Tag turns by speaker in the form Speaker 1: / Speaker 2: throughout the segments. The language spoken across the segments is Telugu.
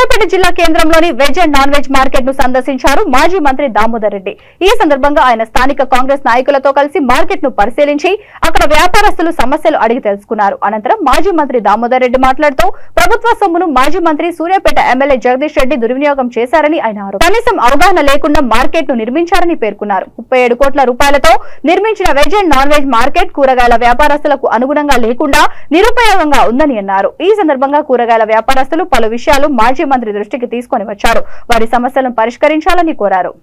Speaker 1: సూర్యాపేట జిల్లా కేంద్రంలోని veg and non veg market ను సందర్శించారు మాజీ మంత్రి దామోదర్ రెడ్డి. ఈ సందర్భంగా ఆయన స్థానిక కాంగ్రెస్ నాయకులతో కలిసి మార్కెట్ ను పరిశీలించి అక్కడ వ్యాపారస్తులు సమస్యలు అడిగి తెలుసుకున్నారు. అనంతరం మాజీ మంత్రి దామోదర్ రెడ్డి మాట్లాడుతూ ప్రభుత్వ సొమ్మును మాజీ మంత్రి సూర్యాపేట ఎమ్మెల్యే జగదీష్ రెడ్డి దుర్వినియోగం చేశారని ఆయన ఆరోపించారు. కనీసం అవగాహన లేకుండా మార్కెట్ ను నిర్మించారని పేర్కొన్నారు. 37 కోట్ల రూపాయలతో నిర్మించిన veg and non veg market కూరగాయల వ్యాపారస్తులకు అనుగుణంగా లేకుండా నిరుపయోగంగా ఉందని అన్నారు. ఈ సందర్భంగా కూరగాయల వ్యాపారస్తులు పలు విషయాలు మాజీ మంత్రి దృష్టికి తీసుకొని వచ్చారు. వారి సమస్యలను పరిష్కరించాలని కోరారు.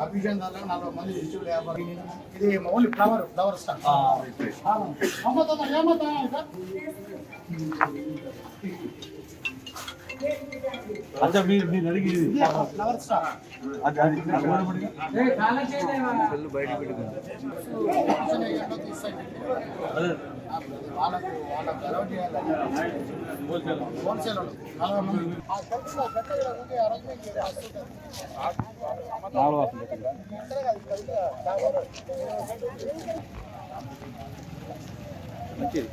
Speaker 2: అభిషేకం 40 మంది ఇది ఓన్లీ ఫ్లవర్ స్టాక్
Speaker 3: अच्छा మీరు అడిగేది
Speaker 2: ఫ్లవర్ స్టాక్
Speaker 3: అది బయట పెట్టుకుంటారు
Speaker 2: వాళ్ళకు అలౌట్ చేయాలి హోల్సేల్
Speaker 3: మంచిది